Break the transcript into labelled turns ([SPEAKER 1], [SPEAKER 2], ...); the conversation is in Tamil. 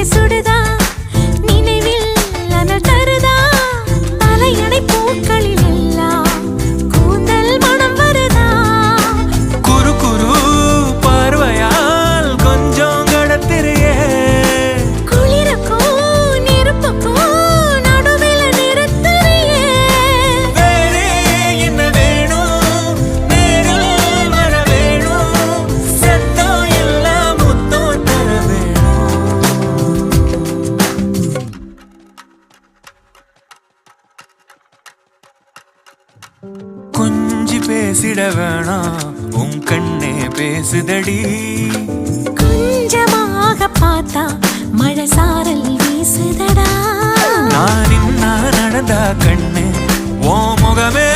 [SPEAKER 1] சுடுதா நினைவில் அனல் தருதா தலையணை பூக்களில் எல்லாம் கூந்தல் மனம் வருதா
[SPEAKER 2] குறு குறு பார்வையால் கொஞ்சம் கடத்திரியே
[SPEAKER 1] குளிருக்கும் நெருப்புக்கும் நடுவில் நிறுத்துறியே
[SPEAKER 2] வேறே என்ன வேணும் நேரில் வர வேணும் சத்தம் எல்லாம் முத்தம் தர வேணும் கொஞ்சி பேசிட வேணாம் உன் கண்ணே பேசுதடி
[SPEAKER 1] கொஞ்சமாக பார்த்தா மழை சாரல் வீசுதடா
[SPEAKER 2] நான் நடந்தா கண்ணு ஓ முகமே